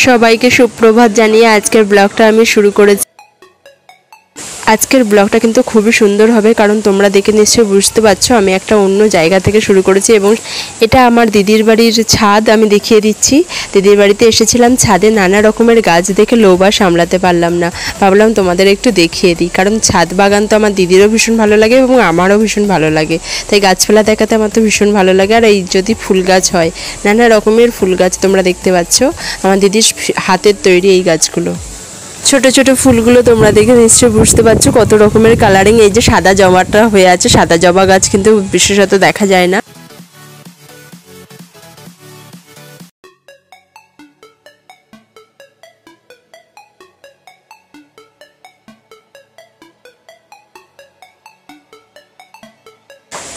সবাইকে সুপ্রভাত জানিয়ে আজকের ব্লগটা আমি শুরু করেছি। আজকের ব্লগটা কিন্তু খুবই সুন্দর হবে, কারণ তোমরা দেখে নিশ্চয়ই বুঝতে পারছো আমি একটা অন্য জায়গা থেকে শুরু করেছি। এবং এটা আমার দিদির বাড়ির ছাদ, আমি দেখিয়ে দিচ্ছি। দিদির বাড়িতে এসেছিলাম, ছাদে নানা রকমের গাছ দেখে লোভ আর সামলাতে পারলাম না, ভাবলাম তোমাদের একটু দেখিয়ে দিই। কারণ ছাদ বাগান তো আমার দিদিরও ভীষণ ভালো লাগে এবং আমারও ভীষণ ভালো লাগে, তাই গাছপালা দেখাতে আমার তো ভীষণ ভালো লাগে। আর এই যদি ফুল গাছ হয়, নানা রকমের ফুল গাছ তোমরা দেখতে পাচ্ছ, আমার দিদির হাতের তৈরি এই গাছগুলো। ছোট ছোট ফুলগুলো তোমরা দেখে নিশ্চয়ই বুঝতে পারছো কত রকমের কালারিং। এই যে সাদা জবাটা হয়ে আছে, সাদা জবা গাছ কিন্তু বিশেষত দেখা যায় না।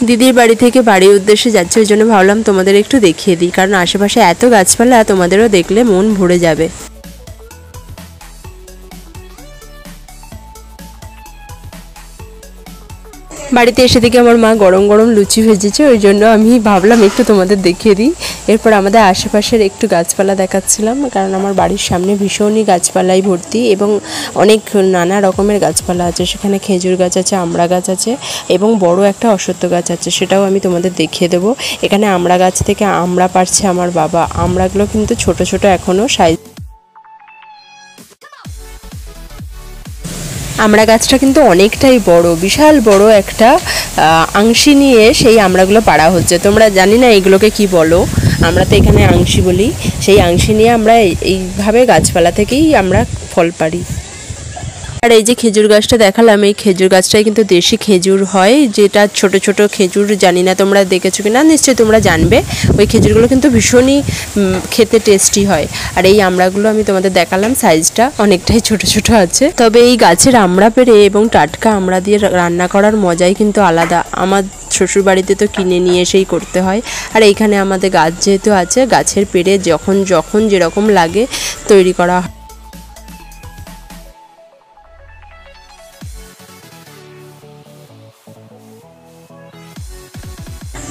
দিদির বাড়ি থেকে বাড়ির উদ্দেশ্যে যাচ্ছে, ওই জন্য ভাবলাম তোমাদের একটু দেখিয়ে দিই, কারণ আশেপাশে এত গাছপালা তোমাদেরও দেখলে মন ভরে যাবে। বাড়িতে এসে দেখি আমার মা গরম গরম লুচি ভেজেছে, ওই জন্য আমি ভাবলাম একটু তোমাদের দেখিয়ে দিই। এরপর আমাদের আশেপাশের একটু গাছপালা দেখাচ্ছিলাম, কারণ আমার বাড়ির সামনে ভীষণই গাছপালায় ভর্তি এবং অনেক নানা রকমের গাছপালা আছে। সেখানে খেজুর গাছ আছে, আমড়া গাছ আছে এবং বড় একটা অশ্বত্থ গাছ আছে, সেটাও আমি তোমাদের দেখিয়ে দেবো। এখানে আমড়া গাছ থেকে আমড়া পাড়ছে আমার বাবা। আমড়াগুলো কিন্তু ছোট ছোট এখনও সাইজ। আমড়া গাছটা কিন্তু অনেকটাই বড়, বিশাল বড় একটা আংশি নিয়ে সেই আমড়াগুলো পাড়া হচ্ছে। তোমরা জানি না এগুলোকে কি বলো, আমরা তো এখানে আংশি বলি। সেই আংশি নিয়ে আমরা এইভাবে গাছপালা থেকেই আমরা ফল পাড়ি। আর এই যে খেজুর গাছটা দেখালাম, এই খেজুর গাছটাই কিন্তু দেশি খেজুর হয়, যেটা ছোট ছোট খেজুর। জানি না তোমরা দেখেছো কি না, নিশ্চয়ই তোমরা জানবে। ওই খেজুরগুলো কিন্তু ভীষণই খেতে টেস্টি হয়। আর এই আমড়াগুলো আমি তোমাদের দেখালাম, সাইজটা অনেকটাই ছোট ছোট আছে। তবে এই গাছের আমড়া পেড়ে এবং টাটকা আমড়া দিয়ে রান্না করার মজাই কিন্তু আলাদা। আমার শ্বশুর বাড়িতে তো কিনে নিয়ে এসেই করতে হয়, আর এইখানে আমাদের গাছ যেহেতু আছে, গাছের পেড়ে যখন যখন যেরকম লাগে তৈরি করা হয়।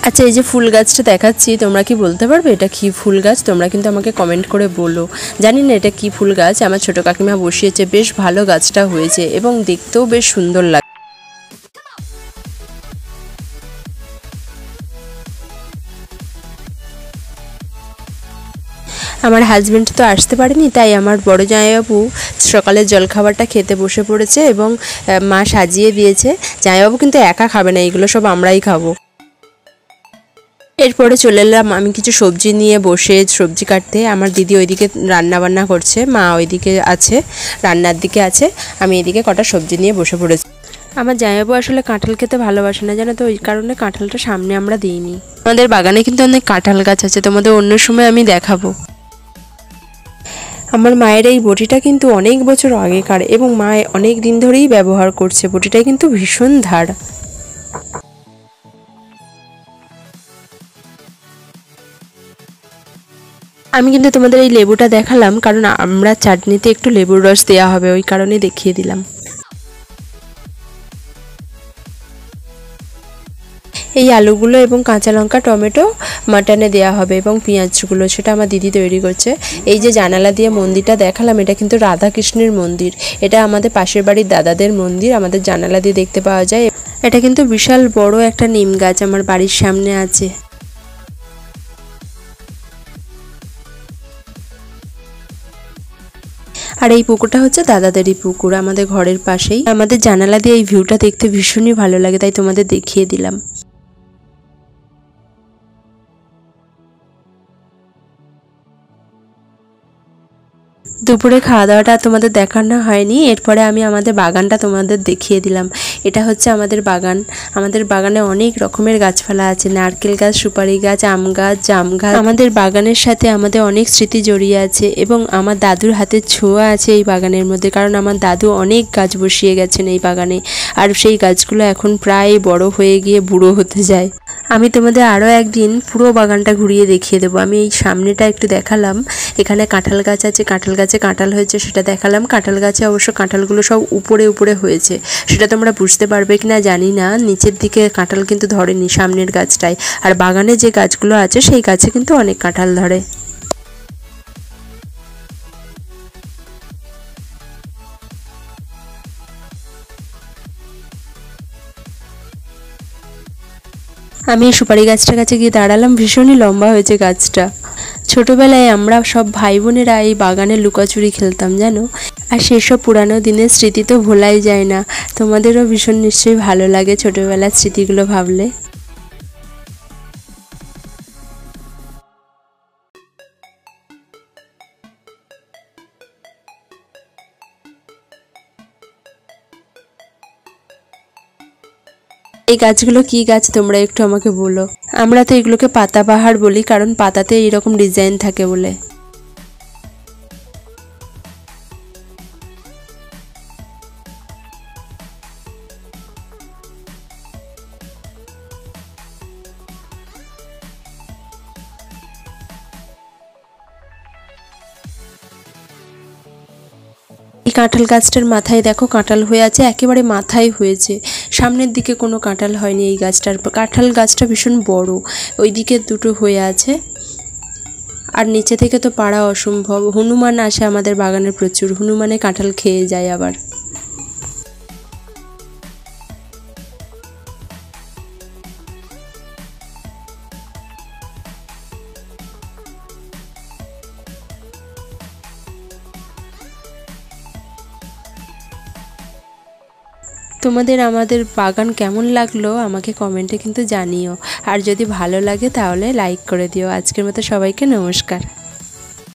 আচ্ছা, এই যে ফুল গাছটা দেখাচ্ছি, তোমরা কি বলতে পারবে এটা কি ফুল গাছ? তোমরা কিন্তু আমাকে কমেন্ট করে বলো। জানি না এটা কি ফুল গাছ, আমার ছোট কাকিমা বসিয়েছে, বেশ ভালো গাছটা হয়েছে এবং দেখতেও বেশ সুন্দর লাগে। আমার হাজব্যান্ড তো আসতে পারেনি, তাই আমার বড় জামাইবাবু সকালের জলখাবারটা খেতে বসে পড়েছে এবং মা সাজিয়ে দিয়েছে। জামাইবাবু কিন্তু একা খাবে না, এগুলো সব আমরাই খাবো। এরপরে চলে এলাম আমি কিছু সবজি নিয়ে বসে সবজি কাটতে। আমার দিদি ওইদিকে রান্না বান্না করছে, মা ওইদিকে আছে রান্নার দিকে আছে, আমি এদিকে কটা সবজি নিয়ে বসে পড়েছি। আমার জামাইবাবু আসলে কাঁঠাল খেতে ভালোবাসে না, জানো তো, ওই কারণে কাঁঠালটা সামনে আমরা দিইনি। আমাদের বাগানে কিন্তু অনেক কাঁঠাল গাছ আছে, তোমাদের অন্য সময় আমি দেখাবো। আমার মায়ের এই বটিটা কিন্তু অনেক বছর আগেকার এবং মা অনেক দিন ধরেই ব্যবহার করছে। বটিটাই কিন্তু ভীষণ ধার। আমি কিন্তু তোমাদের এই লেবুটা দেখালাম, কারণ আমরা চাটনিতে একটু লেবুর রস দেওয়া হবে, ওই কারণে দেখিয়ে দিলাম। এই আলুগুলো এবং কাঁচা লঙ্কা, টমেটো মাটনে দেওয়া হবে এবং পেঁয়াজগুলো, সেটা আমার দিদি তৈরি করছে। এই যে জানালা দিয়ে মন্দিরটা দেখালাম, এটা কিন্তু রাধা কৃষ্ণের মন্দির। এটা আমাদের পাশের বাড়ির দাদাদের মন্দির, আমাদের জানালা দিয়ে দেখতে পাওয়া যায়। এটা কিন্তু বিশাল বড় একটা নিম গাছ আমার বাড়ির সামনে আছে। আর এই পুকুরটা হচ্ছে দাদাদেরই পুকুর, আমাদের ঘরের পাশেই। আমাদের জানালা দিয়ে এই ভিউটা দেখতে ভীষণই ভালো লাগে, তাই তোমাদের দেখিয়ে দিলাম। দুপুরে খাওয়া দাওয়াটা তোমাদের দেখানো হয়নি, এরপরে আমি আমাদের বাগানটা তোমাদের দেখিয়ে দিলাম। এটা হচ্ছে আমাদের বাগান। আমাদের বাগানে অনেক রকমের গাছপালা আছে, নারকেল গাছ, সুপারি গাছ, আম গাছ, জাম গাছ। আমাদের বাগানের সাথে আমাদের অনেক স্মৃতি জড়িয়ে আছে এবং আমার দাদুর হাতের ছোঁয়া আছে এই বাগানের মধ্যে, কারণ আমার দাদু অনেক গাছ বসিয়ে গেছেন এই বাগানে, আর সেই গাছগুলো এখন প্রায় বড় হয়ে গিয়ে বুড়ো হতে যায়। আমি তোমাদের আরও একদিন পুরো বাগানটা ঘুরিয়ে দেখিয়ে দেবো। আমি এই সামনেটা একটু দেখালাম, এখানে কাঁঠাল গাছ আছে, কাঁঠাল গাছে কাঁঠাল হয়েছে সেটা দেখালাম। কাঁঠাল গাছে অবশ্য কাঁঠালগুলো সব উপরে উপরে হয়েছে, সেটা তোমরা বুঝতে পারবে কিনা জানি না। নিচের দিকে কাঁঠাল কিন্তু ধরেনি সামনের গাছটায়, আর বাগানে যে গাছগুলো আছে সেই গাছে কিন্তু অনেক কাঁঠাল ধরে। আমি এই সুপারি গাছটার কাছে গিয়ে দাঁড়ালাম, ভীষণই লম্বা হয়েছে গাছটা। ছোটোবেলায় আমরা সব ভাই বোনেরা এই বাগানে লুকাচুরি খেলতাম জানো। আর সেসব পুরানো দিনের স্মৃতি তো ভোলাই যায় না। তোমাদেরও ভীষণ নিশ্চয়ই ভালো লাগে ছোটোবেলার স্মৃতিগুলো ভাবলে। এই গাছগুলো কি গাছ তোমরা একটু আমাকে বলো। আমরা তো এগুলোকে পাতাবাহার বলি, কারণ পাতাতে এইরকম ডিজাইন থাকে বলে। এই কাঁঠাল গাছটার মাথায় দেখো কাঁঠাল হয়ে আছে, একেবারে মাথায় হয়েছে, সামনের দিকে কোনো কাঁঠাল হয়নি। এই গাছটার কাঁঠাল গাছটা ভীষণ বড়, ওই দিকে দুটো হয়ে আছে। আর নিচে থেকে তো পাড়া অসম্ভব। হনুমান আসে আমাদের বাগানে প্রচুর, হনুমানে কাঁঠাল খেয়ে যায় আবার। তোমাদের আমাদের বাগান কেমন লাগলো আমাকে কমেন্টে কিন্তু জানিও। আর যদি ভালো লাগে তাহলে লাইক করে দিও। আজকের মতো সবাইকে নমস্কার।